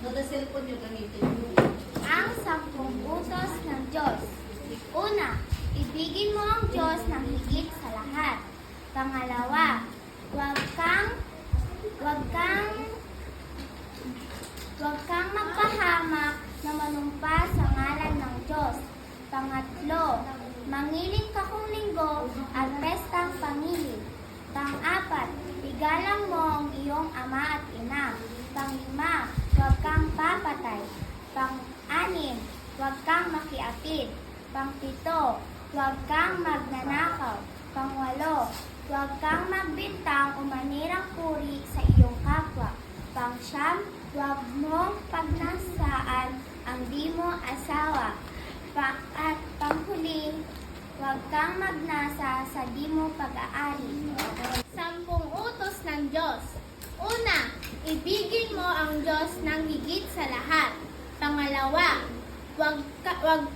Noda cellphone nyo gamitin mo. Ang 10 utos ng Diyos. Una, ibigin mo ang Diyos ng higit sa lahat. Pangalawa, huwag kang magpahamak na manumpa sa ngalan ng Diyos. Pangatlo, mangiling ka kung linggo at pestang pangilin. Pang-apat, igalang mo ang iyong ama at ina. Pang-lima, huwag kang papatay. Pang-anim, huwag kang makiapid. Pang-pito, huwag kang magnanakaw. Pang-walo, huwag kang magbintang o manirang puri sa iyong kapwa. Pang-siyam, huwag mong pagnasaan ang di mo asawa. At panghuli, huwag kang magnasa sa di mo pag-aari. 10 utos ng Diyos. Una, ibigin mo ang Diyos ng higit sa lahat. Pangalawa, huwag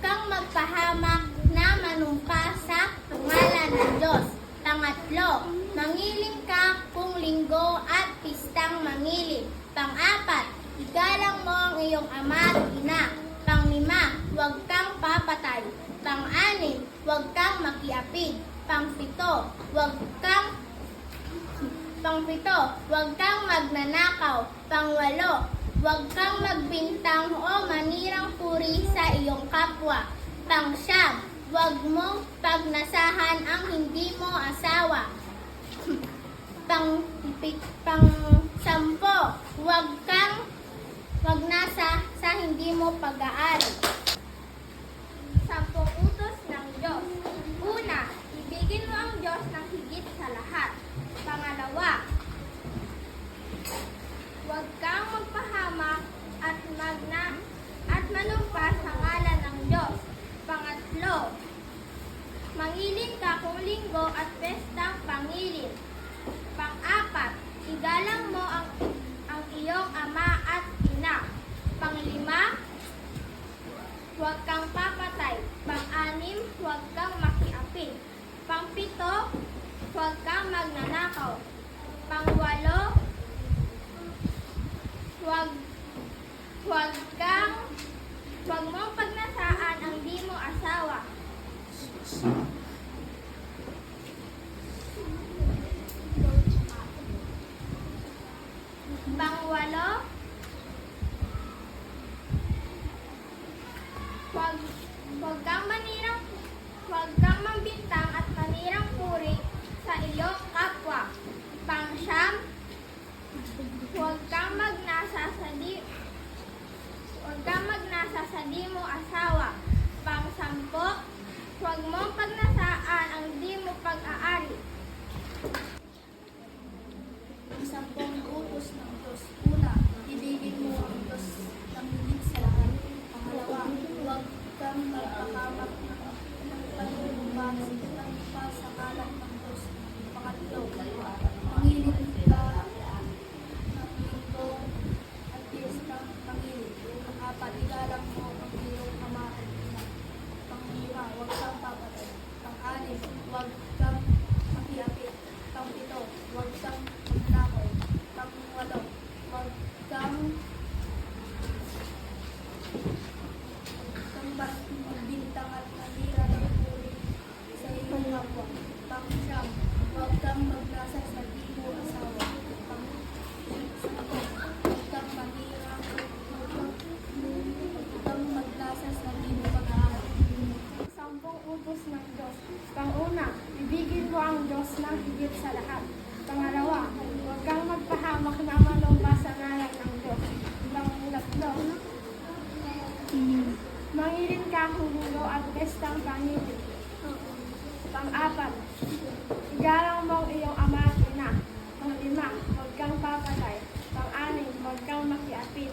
kang magpahamak na manumpa sa ngalan ng Diyos. Pangatlo, mangiling ka kung linggo at pistang mangilin. Pang-apat, igalang mo ang iyong ama at ina. Pang-lima, huwag kang papatay. Pang-anim, huwag kang makiapid. Pang-pito, huwag kang magnanakaw. Pang-walo, huwag kang magbintang o manirang puri sa iyong kapwa. Pang-siyam, huwag mong pagnasahan ang hindi mo asawa. Pang-sampo, huwag nasa sa hindi mo pag-aari. 10 utos ng Diyos. Una, ibigin mo ang Diyos ng higit sa lahat. Pangalawa, huwag kang magpahamak at manumpa sa ngalan ng Diyos. Pangatlo, mangilin ka kung linggo at pestang pangilin. Pang-apat, igalang mo ang iyong ama at ina. Pang-lima, huwag kang papatay. Pang-anim, huwag kang makiapid. Pang-pito, huwag kang magnanakaw. Pang-walo, huwag mong pagnasaan ang di mo asawa. Pang-walo, huwag kang mambintang at manirang puri sa iyong kapwa. Pang-siyam, huwag kang magnasa sa di mo asawa. Pang-sampo, huwag mong pagnasaan ang di mo pag-aari. Ang 10 utos ng Diyos. Una, ibigin mo ang Diyos ng higit sa lahat. Pangalawa, huwag kang magpahamak ng panumpa sa ngalan ng Diyos. Pangatlo, mangiling ka ng linggo at piyestang pangilin. Pang-apat, igalang mo ang iyong ama at ina. Pang-lima, huwag kang papatay. Pang-anim, huwag kang makiapid. Pang-pito, huwag kang magnakaw. Pang-walo, huwag kang magbintang at manira ng puri sa iyong kapwa. Pang-siyam, huwag kang magnasa sa di mo asawa. Pang-sampo, huwag kang manira, huwag kang magnasa sa di mo pag-aaral. 10 utos ng Diyos. Pang-una, ibigin mo ang Diyos ng higit sa lahat. Pangalawa, huwag kang magpahamak na manumpa sa ngalan ng Diyos. Pang-tatlo, mangilin ka kung linggo at pestang pangilin. Pang-apat, igalang mo ang iyong ama at ina. Pang-lima, huwag kang papatay. Pang-anim, huwag kang makiapid.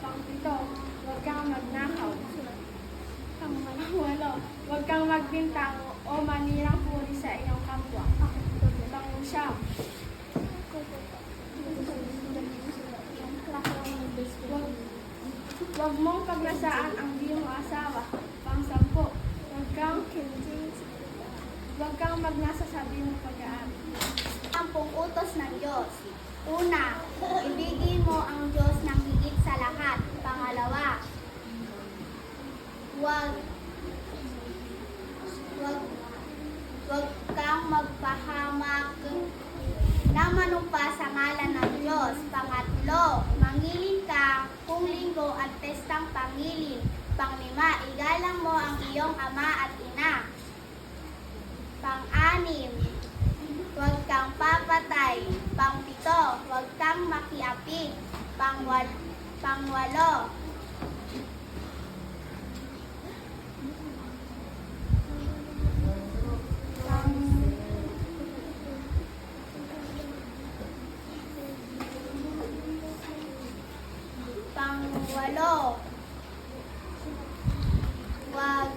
Pang-pito, huwag kang magnakaw. Pang-walo, huwag kang magbintang o manirang puri sa iyong kapwa. Pang-siyam, huwag mong pagnasaan ang di mo asawa. Pang-sampo, huwag kang magnasa sa di mo pag-aari. 10 utos ng Diyos. Una, ibigin mo ang Diyos ng higit sa lahat. Mangilin ka kung linggo at pestang pangilin. Panglima, igalang mo ang iyong ama at ina. Pang-anim, huwag kang papatay. Pang-pito, huwag kang makiapit. Pang-walo, pang-walo, huwag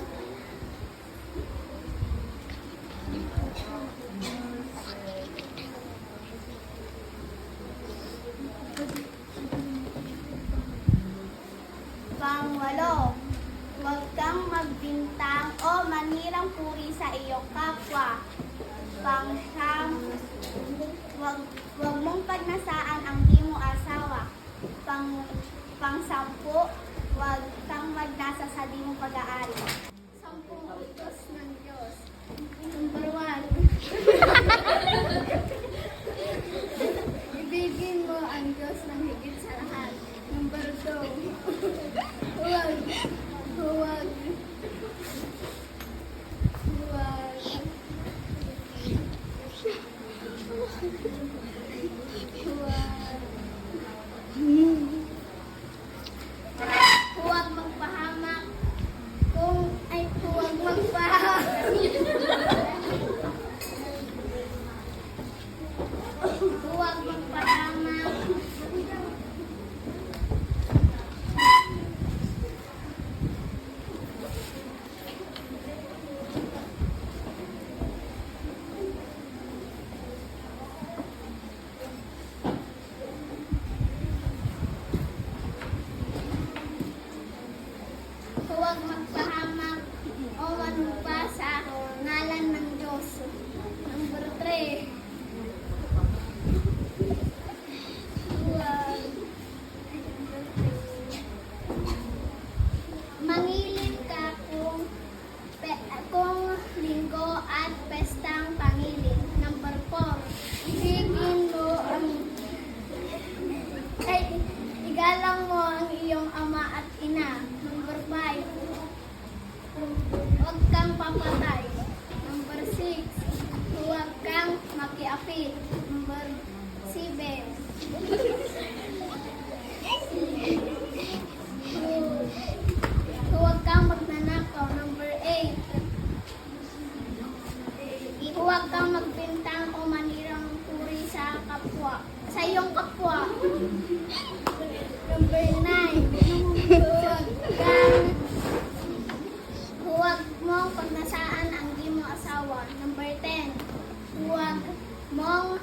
Pang-walo, huwag kang magbintang o manirang puri sa iyong kapwa. Pang-siyam, huwag mong pagnasaan ang di mo asawa. Pang-sampu, huwag kang magnasa sa di mo pag-aari. 10 utos ng Diyos. Number 1. Ibigin mo ang Diyos ng higit sa lahat. Number 2. Huwag huwag magpahamak huwag magpahamak huwag magpahamak huwag magpahamak o manumpa sa ngalan ng Diyos. Number 3. Huwag mangilin ka kung linggo at pestang pangilin. Number 4. Igalang mo ang iyong ama at ina. Number 5. Huwag kang papatay. Number 6. Huwag kang makiapit. Number 7. Huwag kang magnanakaw. Number 8. Huwag kang magbintang o manirang puri sa iyong kapwa. Number 9. Huwag mong pagnasaan ang di mo asawa. Number 10. Huwag mong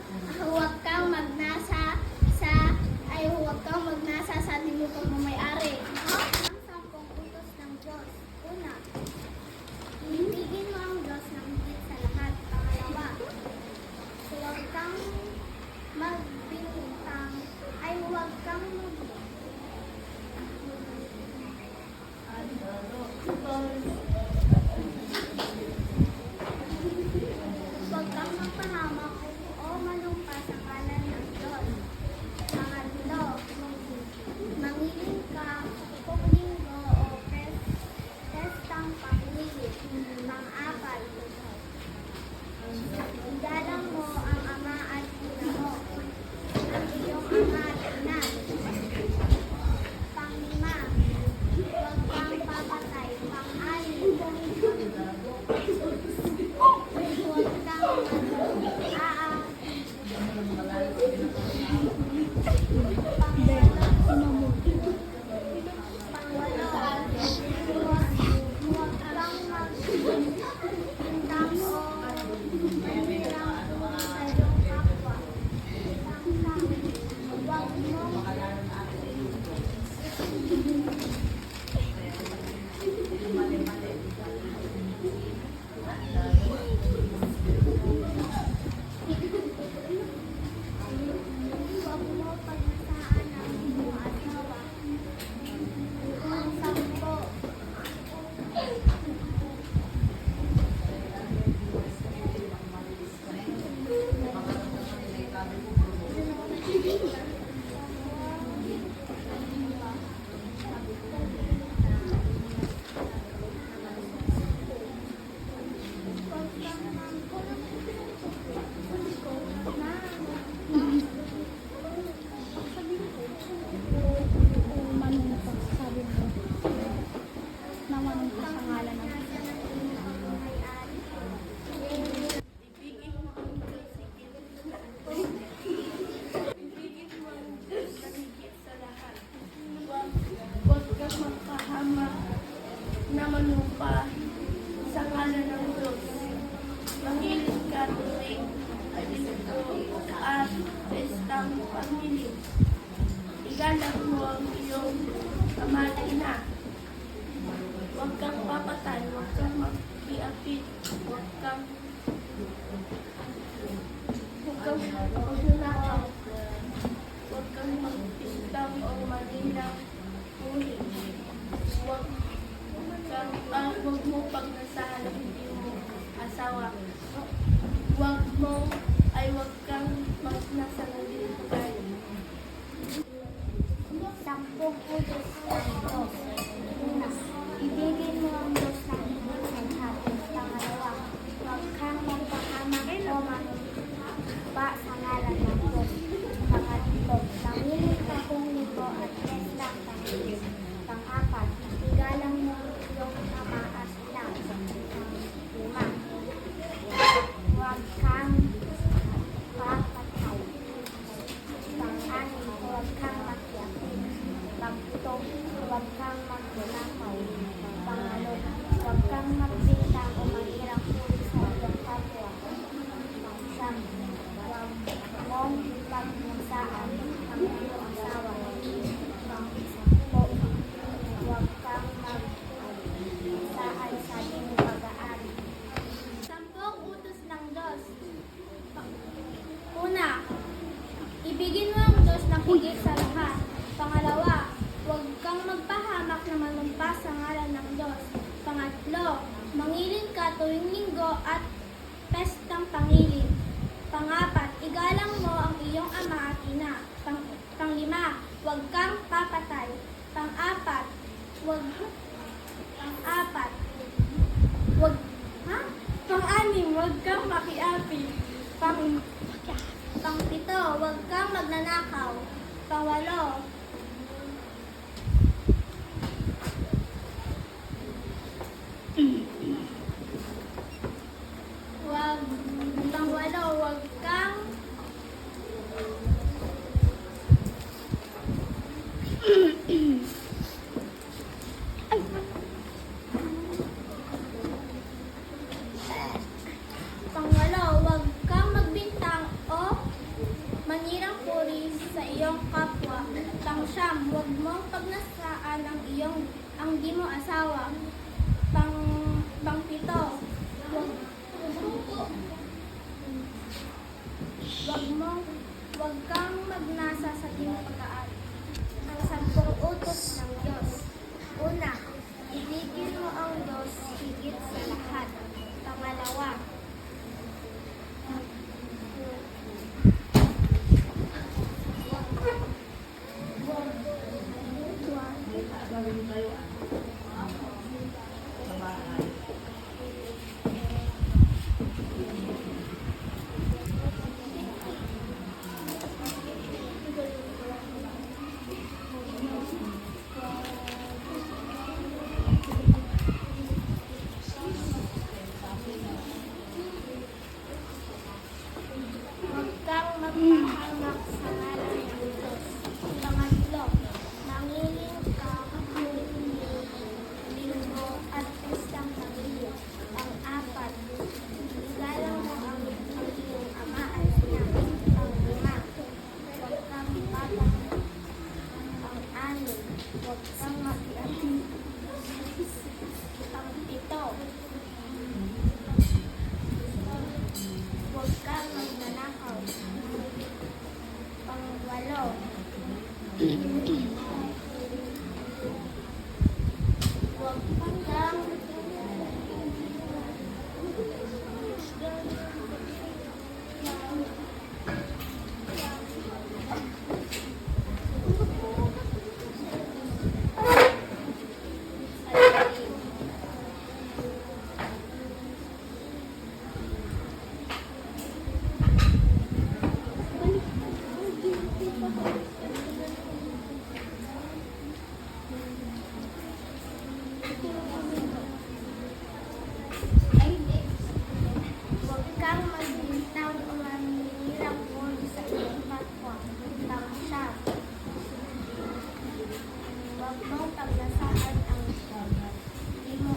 manumpa sa ngalan ng Diyos. Mangiling ka tuwing linggo at pestang pamilya. Igalang mo ang iyong ama at ina. Huwag kang papatay, huwag kang magpiapit, huwag kang magnanakaw, huwag kang magpistang o manilang huli. Huwag mo pagnasahan ang iyong asawa. Huwag kang magnasa ng iyong lugar. 10 utos ng Diyos. Una, ibigin mo ang Diyos ng higit sa lahat. Pangalawa, huwag kang magpahamak o manumpa sa ngalan ng Diyos. Pangatlo, nangiling ka kung linggo at pestang pamilya. Pang-apat, igalang mo ang iyong ama at ina. Pang-lima, huwag kang papatay. Pang-anim, huwag kang makiapid. Pang-pito, huwag kang magnanakaw. Pang-walo, huwag kang magbintang o manghirang huli sa iyong kapwa. Pang-siyam, huwag mong pagmasaan ang iyong asawa. Pang-sampo, huwag kang magmasaan sa iyong pag-aari. 10 utos ng Diyos. Una, ibigin mo ang Diyos ng higit sa lahat. Pangalawa, huwag kang magpahamak na manumpa sa ngalan ng Diyos. Pangatlo, mangiling ka tuwing linggo at pestang pangilin. Pangapat, igalang mo ang iyong ama at ina. Panglima, huwag kang papatay. Pang-apat, pang-anim, huwag kang makiapi. Pang-pito, huwag kang magnanakaw. Pang-walo, huwag kang huwag kang magbintang o manirang puri sa iyong kapwa. Pang-siyam, huwag mong pagnasaan ang di mo asawa. Pang-pito, huwag kang magnasa sa di mo pag-aari. Ang 10 utos ng Diyos. Una, ibigin mo ang Diyos higit sa lahat. Pangalawa, Huwag kang magpahamak sa ngalan ng Diyos. Pangatlo, mangiling ka tuwing linggo at pestang pamilya. Pang-apat, igalang mo ang iyong ama at ina. Pang-lima, huwag kang papatay. Pang-anim, huwag kang makiapid. Pang-pito, huwag kang magnanakaw. Pang-walo, huwag kang huwag kang magbintang o manirang huli sa iyong kapwa. Pang-siyam, huwag mong paglasaan ang di mo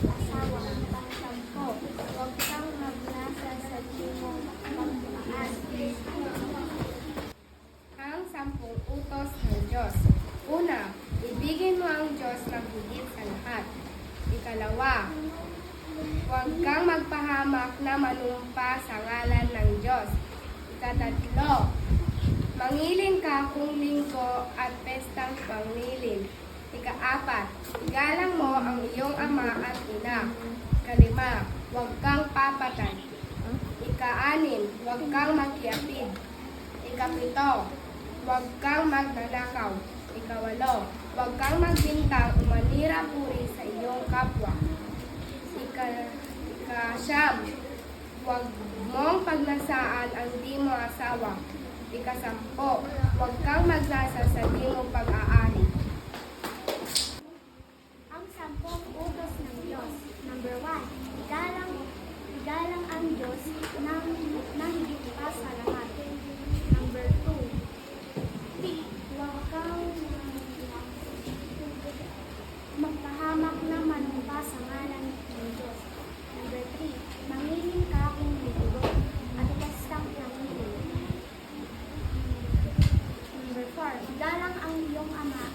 higit sa lahat. Ikalawa, huwag kang magpahamak na manumpa sa ngalan ng Diyos. Ikatatlo, mangilin ka kung linggo at pestang pangilin. Ikaapat, igalang mo ang iyong ama at ina. Ikalima, huwag kang papatay. Ikaanim, huwag kang magkiapid. Ikapito, huwag kang magnanakaw. Ikawalo, huwag kang magbintang o manira puri sa iyong kapwa. Ikasyam, huwag mong pagnasaan ang di mo asawa. Ikasampo, huwag kang magnasa sa di mo pag-aari. Ang 10 utos ng Diyos. Number 1, igalang ang Diyos ng higit pa sa lahat. Number 2, huwag kang magpahamak na manumpa sa ngalan ng Diyos. Number 3, mangiling ka kung linggo at pestang pangilin. Number 4, igalang ang iyong ama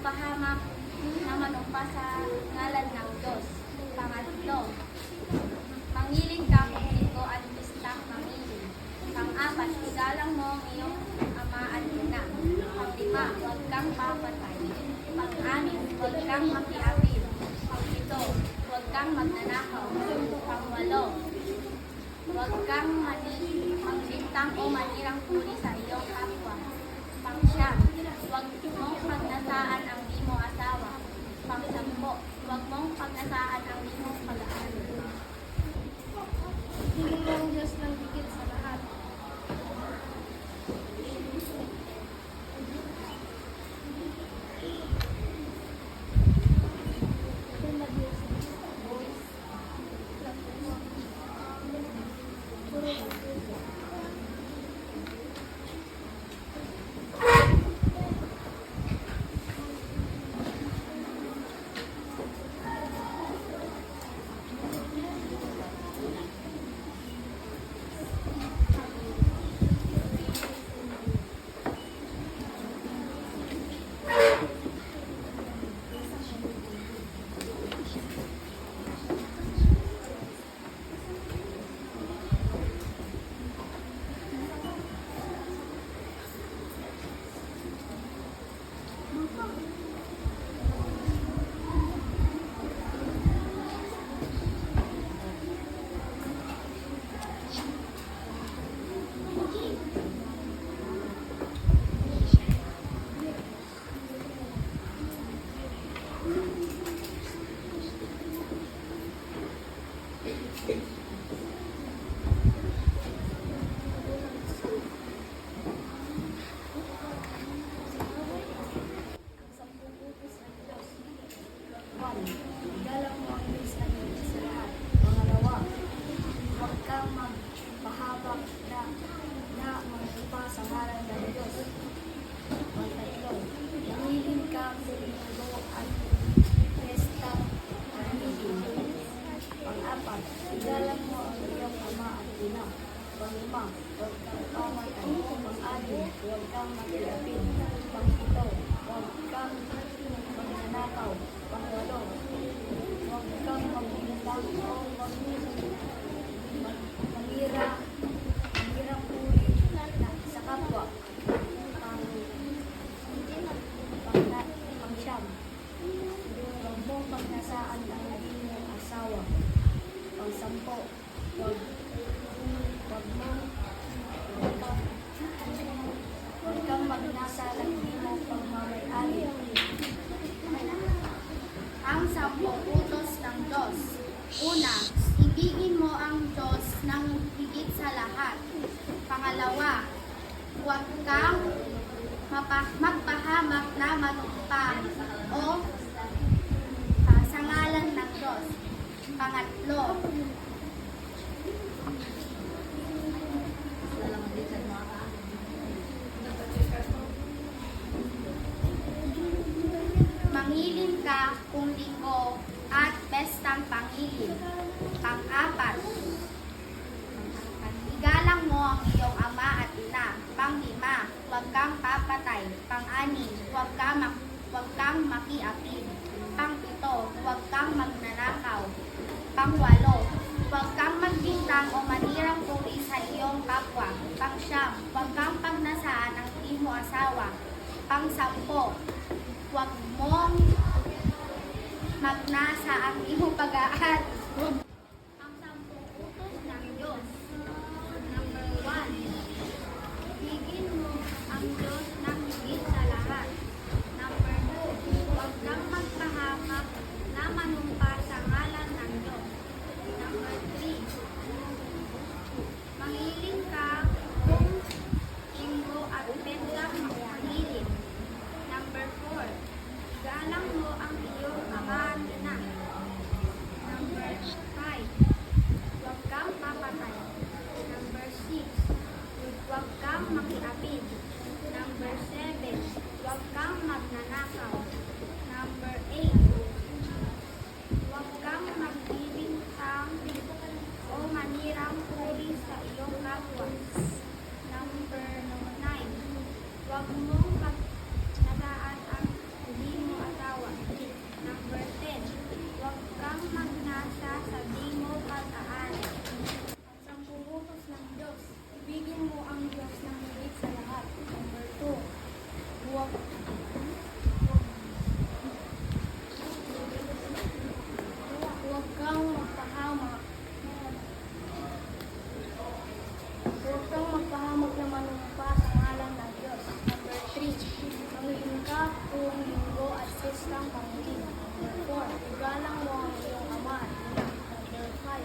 magpahamak na manumpa sa ngalan ng Diyos. Pangatlo, mangiling ka kung linggo at pistang mangiling. Pang-apat, igalang mo ang iyong ama at ina. Pang-lima, huwag kang papatay. Pang-anim, huwag kang makiapid. Pang-pito, huwag kang magnanakaw. Pang-walo, huwag kang magbintang o manirang puri sa iyong kapwa. Pang-siyam, huwag mong pagnasaan ang di mo asawa. Pang-sampo, huwag mong pagnasaan ang di mo pag-aaral. Ibigin mo ang Diyos ng higit sa lahat. Igalang mo ang Diyos ng higit sa lahat. Pangalawa, huwag kang magpahabak na magpa sa ngalan ng Diyos. Pangtatlo, mangiling ka kung linggo at pesta pamilya. Pang-apat, igalang mo ang iyong ama at ina. Pang-lima, huwag kang pamatay. Pang-anim, huwag kang makiapid. Pang-pito, huwag kang magnanakaw. Pang-walo, huwag kang magbintang o manirang puri sa kapwa. Pang-siyam, huwag mong pagnasaan ang di mong asawa. Pang-sampo, huwag kang magnasa ng di mo pagmamay-ari. Ang 10 utos ng Diyos. Una, ibigin mo ang Diyos ng higit sa lahat. Pangalawa, huwag kang magpahamak na manumpa o sa ngalan ng Diyos. Pangatlo, mangiling ka kung linggo at pestang pangilin. Pang-apat, igalang mo ang iyong ama at ina. Pang-lima, huwag kang papatay. Pang-anim, huwag kang makiapid. Pang-pito, huwag kang magnanakaw. Pang-walo, huwag kang magbintang o manirang puri sa iyong kapwa. Pang-siyam, huwag kang pagnasaan ang di mo asawa. Pang-sampo, huwag mong magnasa ang iyong pag-aaral. Ang 10 utos ng Diyos. Number 1, ibigin mo ang Diyos ng higit sa lahat. Number 2, huwag kang magpahamak na manumpa sa ngalan ng Diyos. Number 3, mangiling ka kung linggo at pestang mangiling. Number 4, igalang mo ang iyong ama at ina. Number 5, huwag kang papatay. Number 6, huwag kang makiapid. Number 7, huwag kang magnanakaw. Number 8, huwag kang magbibintang o manirang puri sa iyong kapwa. Number 9, huwag mong pagnasaan ang di mo Huwag kang magpahamak. Huwag kang magpahamak na manumpa sa ngalan ng Diyos. Number 3. Mangiling ka kung linggo at sistang pangiling. Number 4. Igalang mo ang iyong ama at ina. Number 5.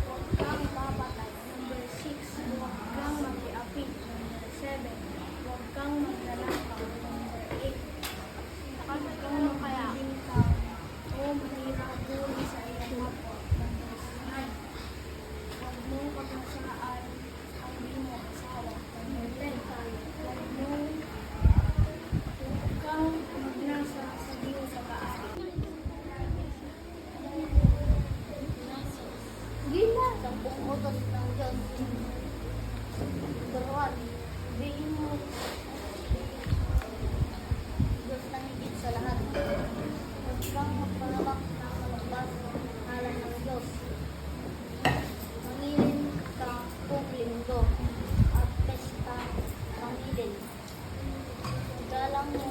Huwag kang papatay. Number 6. Huwag kang mag-iapit. Number 7. Huwag kang maglalakaw. Number 8. Huwag kang makayain ka o manirabuli sa iyong kapwa. Number 9. Huwag mong pagmasaan ang di mo asawa. Number 10. Huwag kang magnasa sa Diyos sa kaari. Gila! 10 utos ng Diyos. Turuan, ibigin mo Diyos na higit sa lahat. Huwag kang magpalawak ng malabas ng ngalan ng Diyos. Mangilin ka kung linggo at pesta pangilin. Galang mo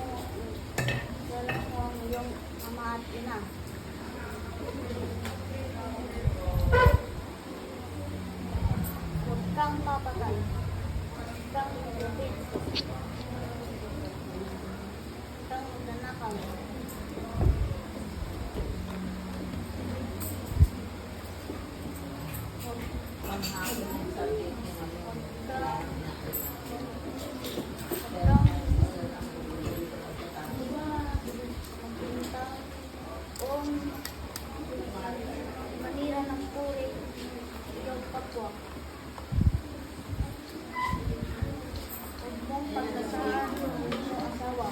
ang iyong ama at ina. Huwag kang papatay. Huwag kang maglupit. Huwag kang magnanakaw. Manira ng puri iyong kapwa. Huwag mong pagkasaan ang iyong asawa.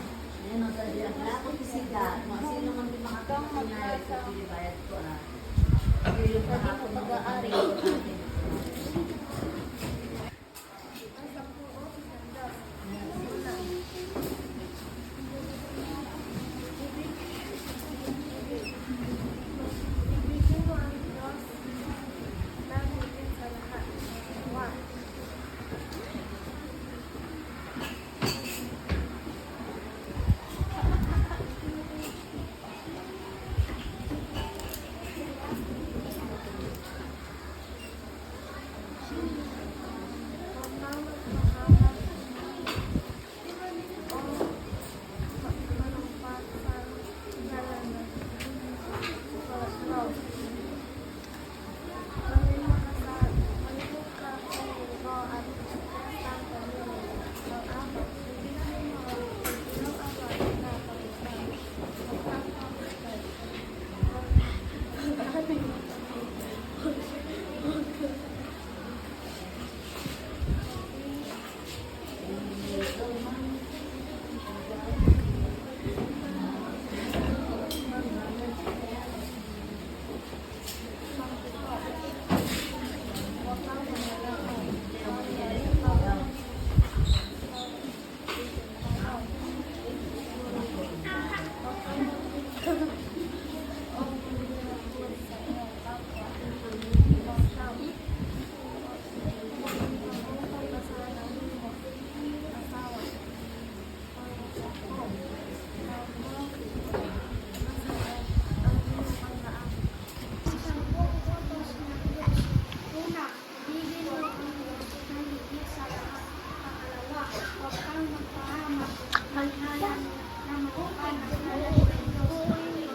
Huwag kang magnasa sa di mo pag-aari. Ang 10 utos ng Diyos. Una, ibigin mo ang Diyos na higit sa lahat. Dalawa, huwag kang magpahamak o manumpa sa ngalan ng Diyos. Manilog ka kung linggo at pestang pamilya. Pang-apat, ibigin mo ang iyong ama at ina pag-isang. Huwag kang papatay. Una, ibigin mo ang Diyos na higit sa lahat. Pangalawa, huwag kang magpahamak. Maghalan na makupan ang ngalan ng Diyos.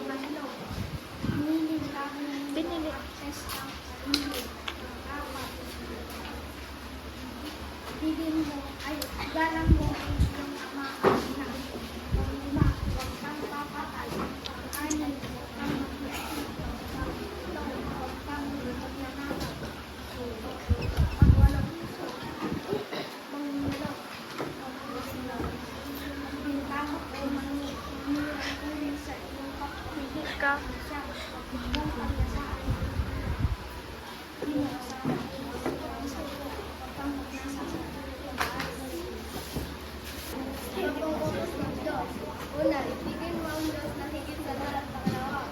Pangatlo, humilin ka ng pestang pamilya. Pang-apat, ibigin mo ay galang mo ang iyong ama at ina. Pang-lima, huwag kang papatay. Pang-anim, huwag kang mag-iapit. Pang-pitlo, huwag kang magnanakaw. Pang-walo, manginilok. Pang-sino, magbintang o manginilok sa iyong kapwa. Siyam, huwag mong pagkasaan. Di mo asawa. Huwag kang magnasa sa pag-aari. 10 utos ng Diyos. Una, ibigin mo ang Diyos na higit sa lahat. Pangalawa,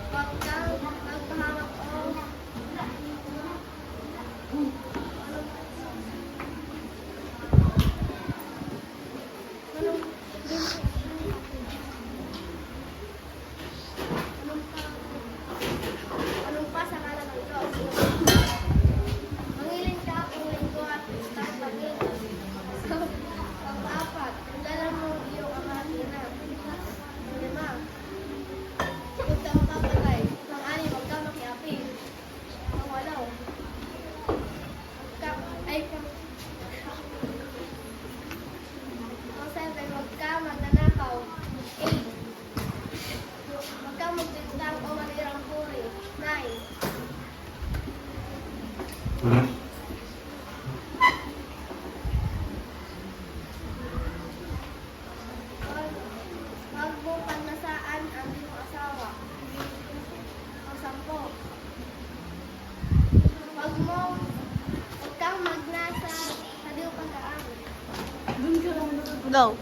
huwag kang magpahamak o Go.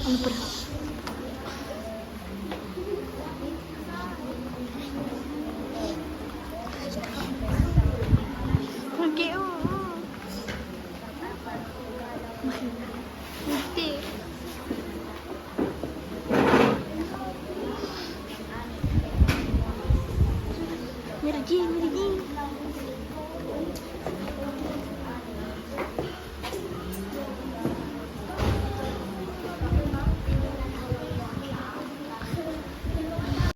Ano pa?